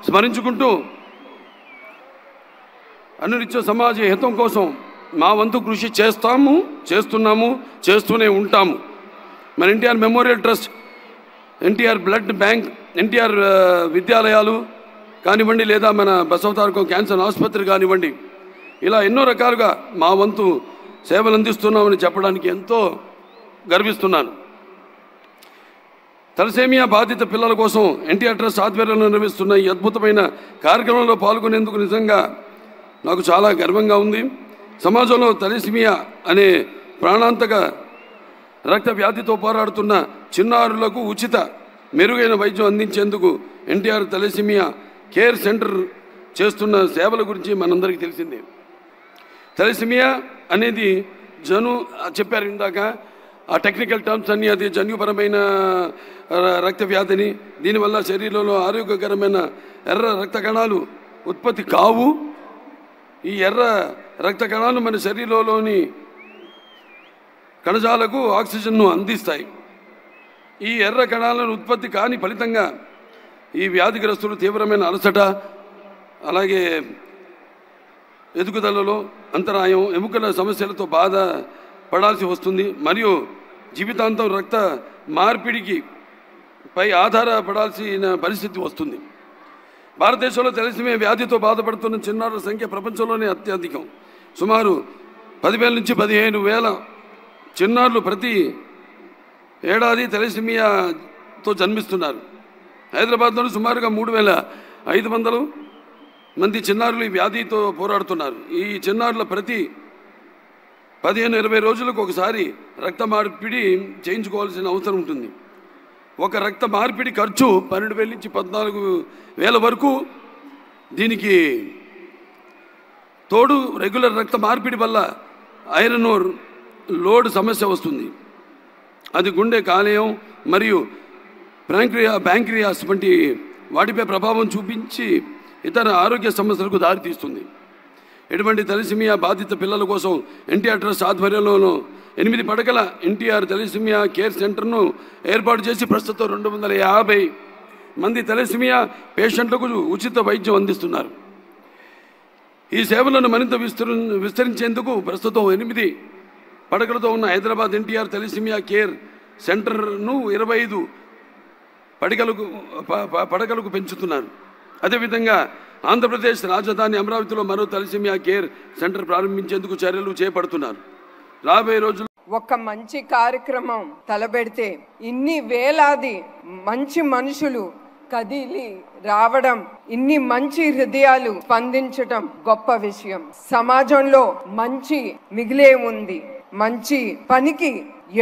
స్మరించుకుంటూ అనునిత్య సమాజ హితం కోసం మా వంతు కృషి చేస్తున్నాము, చేస్తూనే ఉంటాము. మన NTR memorial trust, NTR blood bank, NTR విద్యాలయాలు కానివ్వండి, లేదా మన బసవతారకం క్యాన్సర్ ఆసుపత్రి కానివ్వండి, ఇలా ఎన్నో రకాలుగా మా వంతు సేవలు అందిస్తున్నామని చెప్పడానికి ఎంతో గర్విస్తున్నాను. తలసేమియా బాధిత పిల్లల కోసం ఎన్టీఆర్ ట్రస్ట్ ఆధ్వర్యంలో నిర్వహిస్తున్న ఈ అద్భుతమైన కార్యక్రమంలో పాల్గొనేందుకు నిజంగా నాకు చాలా గర్వంగా ఉంది. సమాజంలో తలసేమియా అనే ప్రాణాంతక రక్త వ్యాధితో పోరాడుతున్న చిన్నారులకు ఉచిత మెరుగైన వైద్యం అందించేందుకు ఎన్టీఆర్ తలసేమియా కేర్ సెంటర్ చేస్తున్న సేవల గురించి మనందరికీ తెలిసిందే. తలసేమియా అనేది చెప్పారు ఇందాక, ఆ టెక్నికల్ టర్మ్స్ అన్నీ, అది జన్యుపరమైన రక్త వ్యాధిని, దీనివల్ల శరీరంలో ఆరోగ్యకరమైన ఎర్ర రక్త కణాలు ఉత్పత్తి కావు. ఈ ఎర్ర రక్త కణాలు మన శరీరంలోని కణజాలకు ఆక్సిజన్ను అందిస్తాయి. ఈ ఎర్ర కణాలను ఉత్పత్తి కాని ఫలితంగా ఈ వ్యాధిగ్రస్తులు తీవ్రమైన అలసట, అలాగే ఎదుగుదలలో అంతరాయం, ఎముకల సమస్యలతో బాధ పడాల్సి వస్తుంది. మరియు జీవితాంతం రక్త మార్పిడికి పై ఆధారపడాల్సిన పరిస్థితి వస్తుంది. భారతదేశంలో తలసేమియా వ్యాధితో బాధపడుతున్న చిన్నారుల సంఖ్య ప్రపంచంలోనే అత్యధికం. సుమారు 10,000 నుంచి 15,000 చిన్నారులు ప్రతి ఏడాది తలసేమియాతో జన్మిస్తున్నారు. హైదరాబాద్లో సుమారుగా 3,500 మంది చిన్నారులు ఈ వ్యాధితో పోరాడుతున్నారు. ఈ చిన్నారుల ప్రతి 15-20 రోజులకు ఒకసారి రక్త మార్పిడి చేయించుకోవాల్సిన అవసరం ఉంటుంది. ఒక రక్త మార్పిడి ఖర్చు 12,000 నుంచి 14,000 వరకు. దీనికి తోడు రెగ్యులర్ రక్త మార్పిడి వల్ల ఐరన్ ఓర్ లోడ్ సమస్య వస్తుంది. అది గుండె, కాలేయం మరియు ప్యాంక్రియాస్ వంటి వాటిపై ప్రభావం చూపించి ఇతర ఆరోగ్య సమస్యలకు దారితీస్తుంది. ఇటువంటి తలసేమియా బాధిత పిల్లల కోసం ఎన్టీఆర్ ట్రస్ట్ ఆధ్వర్యంలో 8 పడకల ఎన్టీఆర్ తలసేమియా కేర్ సెంటర్ను ఏర్పాటు చేసి ప్రస్తుతం 250 మంది తలసేమియా పేషెంట్లకు ఉచిత వైద్యం అందిస్తున్నారు. ఈ సేవలను మరింత విస్తరించేందుకు ప్రస్తుతం 8 పడకలతో ఉన్న హైదరాబాద్ ఎన్టీఆర్ తలసేమియా కేర్ సెంటర్ను 25 పడకలకు పెంచుతున్నారు. అదేవిధంగా ఆంధ్రప్రదేశ్ రాజధాని అమరావతిలో మరో తలసేమియా కేర్ సెంటర్ ప్రారంభించేందుకు చర్యలు చేపడుతున్నారు. రాబోయే రోజుల్లో ఒక మంచి కార్యక్రమం తలబెడితే ఇన్ని వేలాది మంచి మనుషులు కదిలి రావడం, ఇన్ని మంచి హృదయాలు స్పందించడం గొప్ప విషయం. సమాజంలో మంచి మిగిలే ఉంది. మంచి పనికి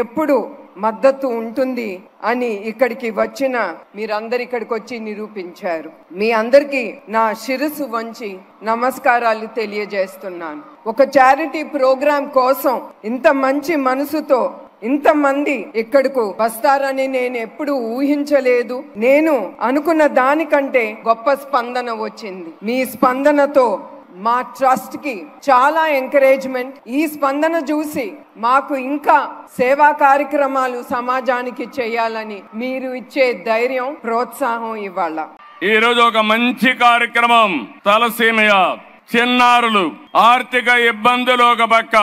ఎప్పుడు మద్దతు ఉంటుంది అని ఇక్కడికి వచ్చిన మీరందరు ఇక్కడికి వచ్చి నిరూపించారు. మీ అందరికీ నా శిరస్సు వంచి నమస్కారాలు తెలియజేస్తున్నాను. ఒక చారిటీ ప్రోగ్రాం కోసం ఇంత మంచి మనసుతో ఇంతమంది ఇక్కడకు వస్తారని నేను ఎప్పుడు ఊహించలేదు. నేను అనుకున్న దానికంటే గొప్ప స్పందన వచ్చింది. మీ స్పందనతో మా ట్రస్ట్ కి చాలా ఎంకరేజ్మెంట్. ఈ స్పందన చూసి మాకు ఇంకా సేవా కార్యక్రమాలు సమాజానికి చేయాలని మీరు ఇచ్చే ధైర్యం, ప్రోత్సాహం ఇవ్వాల. ఈ రోజు ఒక మంచి కార్యక్రమం. తలసేమియా చిన్నారులు ఆర్థిక ఇబ్బందులు ఒక పక్క,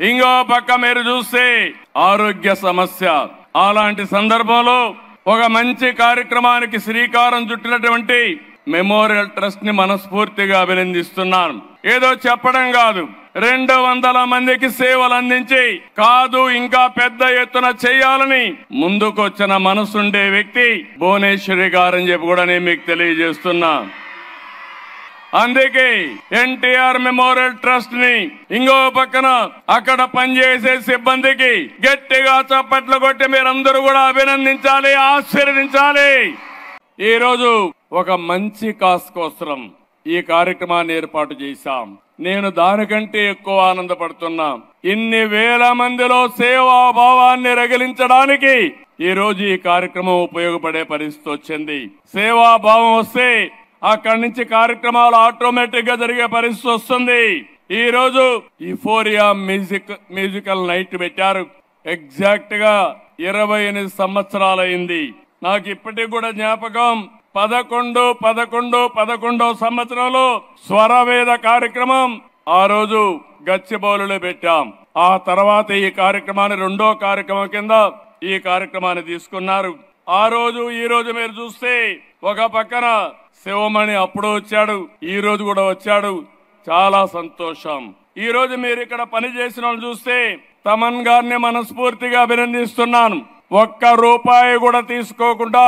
ఇంకో పక్క మీరు చూస్తే ఆరోగ్య సమస్య. అలాంటి సందర్భంలో ఒక మంచి కార్యక్రమానికి శ్రీకారం చుట్టినటువంటి మెమోరియల్ ట్రస్ట్ ని మనస్ఫూర్తిగా అభినందిస్తున్నాను. ఏదో చెప్పడం కాదు, 200 మందికి సేవలు అందించి కాదు ఇంకా పెద్ద ఎత్తున చేయాలని ముందుకొచ్చిన మనసుండే వ్యక్తి భువనేశ్వరి గారని చెప్పి కూడా నేను మీకు తెలియజేస్తున్నా. అందుకే ఎన్టీఆర్ మెమోరియల్ ట్రస్ట్ ని ఇంకో పక్కన అక్కడ పనిచేసే సిబ్బందికి గట్టిగా చప్పట్లు కొట్టి మీరందరూ కూడా అభినందించాలి, ఆశీర్వదించాలి. ఈ రోజు ఒక మంచి కాస్ కోసం ఈ కార్యక్రమాన్ని ఏర్పాటు చేశాం. నేను దానికంటే ఎక్కువ ఆనందపడుతున్నా. ఇన్ని వేల మందిలో సేవాభావాన్ని రగిలించడానికి ఈ రోజు ఈ కార్యక్రమం ఉపయోగపడే పరిస్థితి వచ్చింది. సేవాభావం వస్తే అక్కడి నుంచి కార్యక్రమాలు ఆటోమేటిక్ గా జరిగే పరిస్థితి వస్తుంది. ఈ రోజు యూఫోరియా మ్యూజికల్ నైట్ పెట్టారు. ఎగ్జాక్ట్ గా 28 సంవత్సరాలైంది. నాకు ఇప్పటికి కూడా జ్ఞాపకం. 11 సంవత్సరంలో స్వరవేద కార్యక్రమం ఆ రోజు గచ్చిబౌలిలో పెట్టాం. ఆ తర్వాత ఈ కార్యక్రమాన్ని రెండో కార్యక్రమం కింద ఈ కార్యక్రమాన్ని తీసుకున్నారు. ఆ రోజు ఈ రోజు మీరు చూస్తే ఒక పక్కన శివమణి అప్పుడు వచ్చాడు, ఈ రోజు కూడా వచ్చాడు. చాలా సంతోషం. ఈ రోజు మీరు ఇక్కడ పని చేసిన వాళ్ళు చూస్తే తమన్ గారిని మనస్ఫూర్తిగా అభినందిస్తున్నాను. ₹1 కూడా తీసుకోకుండా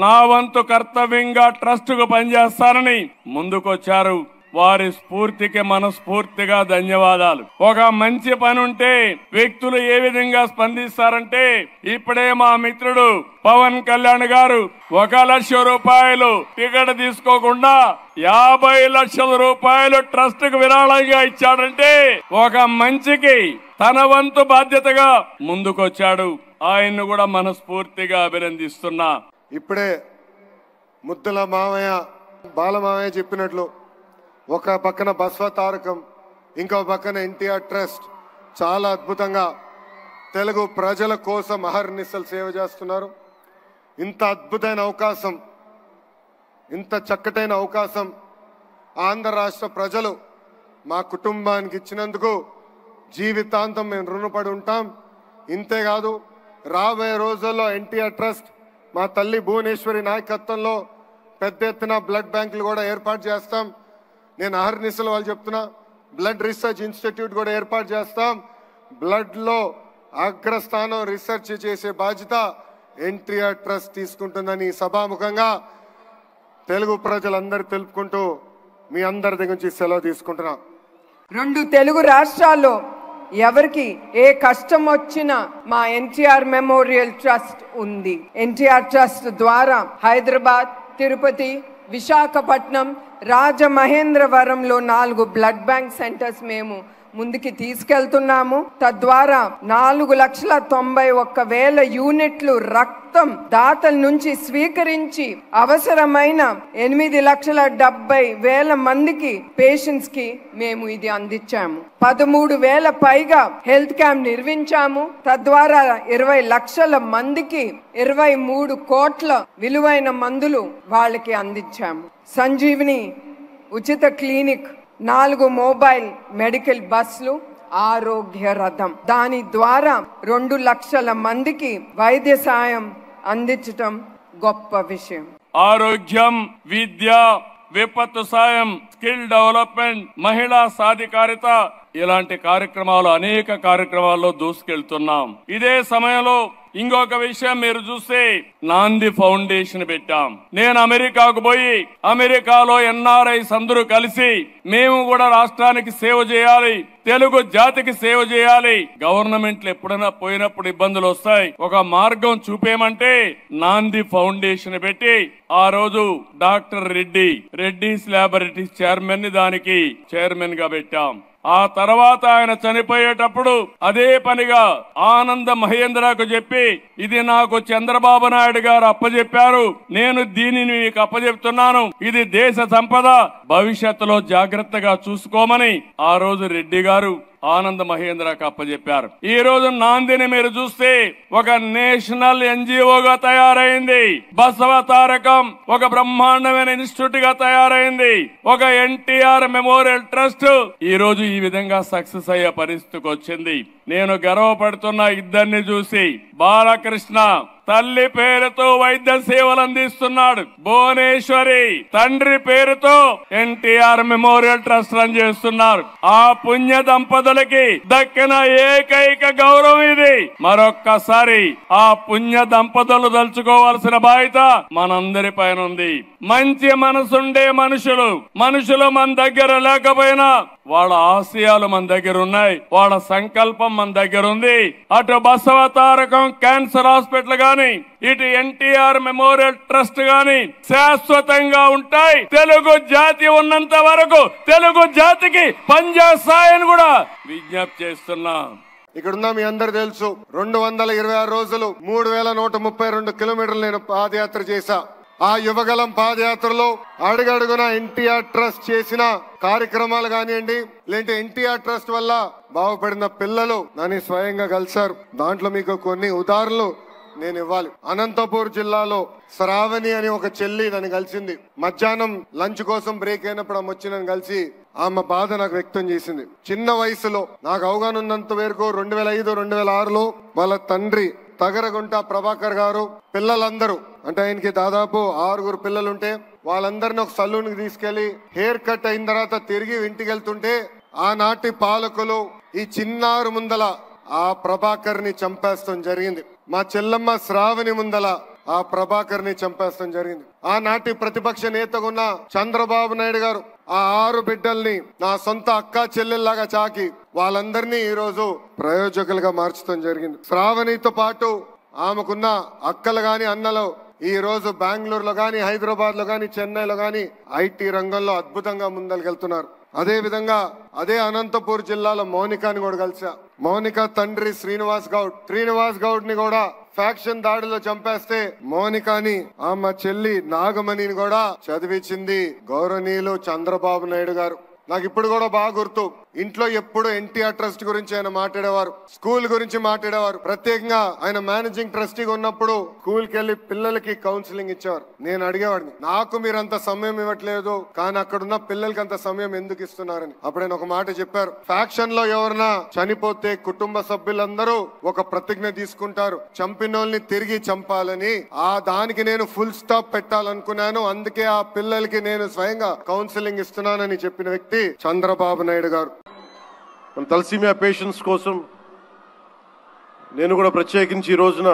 నా వంతు కర్తవ్యంగా ట్రస్ట్ కు పనిచేస్తానని ముందుకొచ్చారు. వారి స్ఫూర్తికి మనస్ఫూర్తిగా ధన్యవాదాలు. ఒక మంచి పని ఉంటే వ్యక్తులు ఏ విధంగా స్పందిస్తారంటే, ఇప్పుడే మా మిత్రుడు పవన్ కళ్యాణ్ గారు ₹1,00,000 టికెట్ తీసుకోకుండా ₹50 లక్షల ట్రస్ట్ కు విరాళంగా ఇచ్చాడంటే ఒక మంచికి తన వంతు బాధ్యతగా ముందుకొచ్చాడు. ఆయన్ను కూడా మనస్ఫూర్తిగా అభినందిస్తున్నా. ఇప్పుడే ముద్దుల మామయ్య బాలమామయ్య చెప్పినట్లు ఒక పక్కన బస్వ తారకం, ఇంకో పక్కన ఎన్టీఆర్ ట్రస్ట్ చాలా అద్భుతంగా తెలుగు ప్రజల కోసం అహర్నిశలు సేవ చేస్తున్నారు. ఇంత అద్భుతమైన అవకాశం, ఇంత చక్కటైన అవకాశం ఆంధ్ర రాష్ట్ర ప్రజలు మా కుటుంబానికి ఇచ్చినందుకు జీవితాంతం మేము రుణపడి ఉంటాం. ఇంతేకాదు రాబోయే రోజుల్లో ఎన్టీఆర్ ట్రస్ట్ మా తల్లి భువనేశ్వరి నాయకత్వంలో పెద్ద ఎత్తున బ్లడ్ బ్యాంకులు కూడా ఏర్పాటు చేస్తాం. నేను అహర్నిశలు వాళ్ళు చెప్తున్నా, బ్లడ్ రీసెర్చ్ ఇన్స్టిట్యూట్ కూడా ఏర్పాటు చేస్తాం. బ్లడ్ లో అగ్రస్థానం రీసెర్చ్ చేసే బాధ్యత ఎన్టీఆర్ ట్రస్ట్ తీసుకుంటుందని సభాముఖంగా తెలుగు ప్రజలందరూ తెలుపుకుంటూ మీ అందరి దగ్గర నుంచి సెలవు తీసుకుంటున్నా. 2 తెలుగు రాష్ట్రాల్లో ఎవరికి ఏ కష్టం వచ్చినా మా ఎన్టీఆర్ మెమోరియల్ ట్రస్ట్ ఉంది. ఎన్టీఆర్ ట్రస్ట్ ద్వారా హైదరాబాద్, తిరుపతి, విశాఖపట్నం, రాజమహేంద్రవరంలో 4 బ్లడ్ బ్యాంక్ సెంటర్స్ మేము ముందుకి తీసుకెళ్తున్నాము. తద్వారా 4,91,000 యూనిట్లు రక్తం దాతల నుంచి స్వీకరించి అవసరమైన 8,70,000 మందికి పేషెంట్స్ కి మేము ఇది అందించాము. 13,000 పైగా హెల్త్ క్యాంప్ నిర్మించాము. తద్వారా 20 లక్షల మందికి 23 కోట్ల విలువైన మందులు వాళ్ళకి అందించాము. సంజీవిని ఉచిత క్లినిక్, 4 మొబైల్ మెడికల్ బస్సులు, ఆరోగ్య రథం, దాని ద్వారా 2 లక్షల మందికి వైద్య సాయం అందించటం గొప్ప విషయం. ఆరోగ్యం, విద్య, విపత్తు సాయం, స్కిల్ డెవలప్మెంట్, మహిళా సాధికారిత ఇలాంటి కార్యక్రమాలు అనేక కార్యక్రమాల్లో దూసుకెళ్తున్నాం. ఇదే సమయంలో ఇంకొక విషయం మీరు చూస్తే నాంది ఫౌండేషన్ పెట్టాం. నేను అమెరికాకు పోయి అమెరికాలో ఎన్ఆర్ఐస్ అందరూ కలిసి మేము కూడా రాష్ట్రానికి సేవ చేయాలి, తెలుగు జాతికి సేవ చేయాలి. గవర్నమెంట్లు ఎప్పుడైనా పోయినప్పుడు ఇబ్బందులు వస్తాయి, ఒక మార్గం చూపేమంటే నాంది ఫౌండేషన్ పెట్టి ఆ రోజు డాక్టర్ రెడ్డిస్ ల్యాబొరేటరీస్ చైర్మన్ ని దానికి చైర్మన్ గా పెట్టాం. ఆ తర్వాత ఆయన చనిపోయేటప్పుడు అదే పనిగా ఆనంద మహేంద్రకు చెప్పి, ఇది నాకు చంద్రబాబు నాయుడు గారు అప్పచెప్పారు, నేను దీనిని మీకు అప్పచెప్తున్నాను, ఇది దేశ సంపద, భవిష్యత్తులో జాగ్రత్తగా చూసుకోమని ఆ రోజు రెడ్డి గారు ఆనంద మహేంద్రకు అప్పచెప్పారు. ఈ రోజు నాందిని మీరు చూస్తే ఒక నేషనల్ ఎన్జిఓగా తయారైంది. బసవ తారకం ఒక బ్రహ్మాండమైన ఇన్స్టిట్యూట్ గా తయారైంది. ఒక ఎన్టీఆర్ మెమోరియల్ ట్రస్ట్ ఈ రోజు ఈ విధంగా సక్సెస్ అయ్యే పరిస్థితికి వచ్చింది. నేను గర్వపడుతున్న ఇద్దరిని చూసి. బాలకృష్ణ తల్లి పేరుతో వైద్య సేవలు అందిస్తున్నాడు, భువనేశ్వరి తండ్రి పేరుతో ఎన్టీఆర్ మెమోరియల్ ట్రస్ట్ రన్ చేస్తున్నారు. ఆ పుణ్య దంపతులకి దక్కిన ఏకైక గౌరవం ఇది. మరొక్కసారి ఆ పుణ్య దంపతులు తలుచుకోవాల్సిన బాధ్యత మనందరి పైన ఉంది. మంచి మనసుండే మనుషులు మన దగ్గర లేకపోయినా వాళ్ళ ఆశయాలు మన దగ్గర ఉన్నాయి, వాళ్ళ సంకల్పం మన దగ్గర ఉంది. అటు బసవ తారకం క్యాన్సర్ హాస్పిటల్ గాని, ఇటు ఎన్టీఆర్ మెమోరియల్ ట్రస్ట్ గాని శాశ్వతంగా ఉంటాయి. తెలుగు జాతి ఉన్నంత వరకు తెలుగు జాతికి పనిచేస్తాయని కూడా విజ్ఞప్తి చేస్తున్నా. ఇక్కడున్న మీ అందరు తెలుసు, 226 రోజులు 3,132 కిలోమీటర్లు నేను పాదయాత్ర చేశా. ఆ యువగలం పాదయాత్రలో అడుగడుగున ఎన్టీఆర్ ట్రస్ట్ చేసిన కార్యక్రమాలు కానివ్వండి, లేదంటే ఎన్టీఆర్ ట్రస్ట్ వల్ల బాగుపడిన పిల్లలు నన్ను స్వయంగా కలిశారు. దాంట్లో మీకు కొన్ని ఉదాహరణలు నేను ఇవ్వాలి. అనంతపూర్ జిల్లాలో శ్రావణి అని ఒక చెల్లి నన్ను కలిసింది. మధ్యాహ్నం లంచ్ కోసం బ్రేక్ అయినప్పుడు ఆమె వచ్చి నన్ను కలిసి ఆమె బాధ నాకు వ్యక్తం చేసింది. చిన్న వయసులో నాకు అవగాహన ఉన్నంత వరకు 2005, 2006లో వాళ్ళ తండ్రి తగరగుంట ప్రభాకర్ గారు పిల్లలందరూ, అంటే ఆయనకి దాదాపు 6 పిల్లలుంటే వాళ్ళందరినీ ఒక సలూన్ కి తీసుకెళ్లి హెయిర్ కట్ అయిన తర్వాత తిరిగి ఇంటికి వెళ్తుంటే ఆనాటి పాలకులు ఈ చిన్నారు ముందల ఆ ప్రభాకర్ ని చంపేస్తాం జరిగింది. మా చెల్లమ్మ శ్రావణి ముందల ఆ ప్రభాకర్ ని చంపేస్తాం జరిగింది. ఆనాటి ప్రతిపక్ష నేతగా ఉన్న చంద్రబాబు నాయుడు గారు ఆ 6 బిడ్డల్ని నా సొంత అక్క చెల్లెల్లాగా చాకి వాళ్ళందరినీ ఈ రోజు ప్రయోజకులుగా మార్చడం జరిగింది. శ్రావణితో పాటు ఆమెకున్న అక్కలు గాని అన్నలు ఈ రోజు బెంగళూరులో గాని, హైదరాబాద్ లో గాని, చెన్నైలో గాని ఐటీ రంగంలో అద్భుతంగా ముందలుకెళ్తున్నారు. అదే విధంగా అదే అనంతపూర్ జిల్లాలో మౌనికాని కూడా కలిసా. మౌనిక తండ్రి శ్రీనివాస్ గౌడ్ ని కూడా ఫ్యాక్షన్ దాడిలో చంపేస్తే మౌనికాని ఆమె చెల్లి నాగమణిని కూడా చదివించింది గౌరవనీయులు చంద్రబాబు నాయుడు గారు. నాకు ఇప్పుడు కూడా బాగా గుర్తు, ఇంట్లో ఎప్పుడు ఎన్టీఆర్ ట్రస్ట్ గురించి ఆయన మాట్లాడేవారు, స్కూల్ గురించి మాట్లాడేవారు. ప్రత్యేకంగా ఆయన మేనేజింగ్ ట్రస్టీగా ఉన్నప్పుడు స్కూల్ కి వెళ్లి పిల్లలకి కౌన్సిలింగ్ ఇచ్చేవారు. నేను అడిగేవాడిని, నాకు మీరు అంత సమయం ఇవ్వట్లేదు కానీ అక్కడున్న పిల్లలకి అంత సమయం ఎందుకు ఇస్తున్నారని. అప్పుడు ఆయన ఒక మాట చెప్పారు, ఫ్యాక్షన్ లో ఎవరన్నా చనిపోతే కుటుంబ సభ్యులందరూ ఒక ప్రతిజ్ఞ తీసుకుంటారు, చంపినోళ్ళని తిరిగి చంపాలని. దానికి నేను ఫుల్ స్టాప్ పెట్టాలనుకున్నాను, అందుకే ఆ పిల్లలకి నేను స్వయంగా కౌన్సిలింగ్ ఇస్తున్నానని చెప్పిన వ్యక్తి చంద్రబాబు నాయుడు గారు. మన తలసీమియా పేషెంట్స్ కోసం నేను కూడా ప్రత్యేకించి ఈ రోజున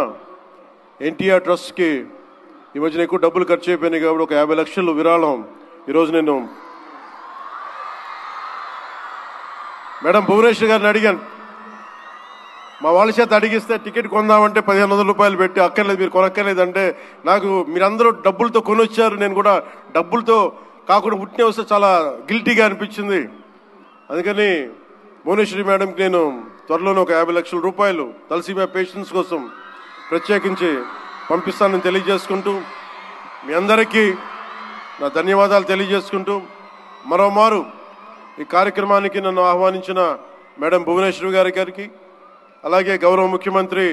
ఎన్టీఆర్ ట్రస్ట్కి ఈ మధ్యన ఎక్కువ డబ్బులు ఖర్చు అయిపోయినాయి కాబట్టి ఒక 50 లక్షలు విరాళం ఈరోజు నేను మేడం భువనేశ్వర్ గారిని అడిగాను. మా వాళ్ళ చేత అడిగిస్తే టికెట్ కొందామంటే 1500 రూపాయలు పెట్టి అక్కర్లేదు మీరు కొనక్కర్లేదంటే నాకు మీరందరూ డబ్బులతో కొనొచ్చారు, నేను కూడా డబ్బులతో కాకుండా పుట్టిన వస్తే చాలా గిల్టీగా అనిపించింది. అందుకని భువనేశ్వరి మేడంకి నేను త్వరలోనే ఒక 50 లక్షల రూపాయలు తలసీమియా పేషెంట్స్ కోసం ప్రత్యేకించి పంపిస్తానని తెలియజేసుకుంటూ మీ అందరికీ నా ధన్యవాదాలు తెలియజేసుకుంటూ మరోమారు ఈ కార్యక్రమానికి నన్ను ఆహ్వానించిన మేడం భువనేశ్వరి గారికి అలాగే గౌరవ ముఖ్యమంత్రి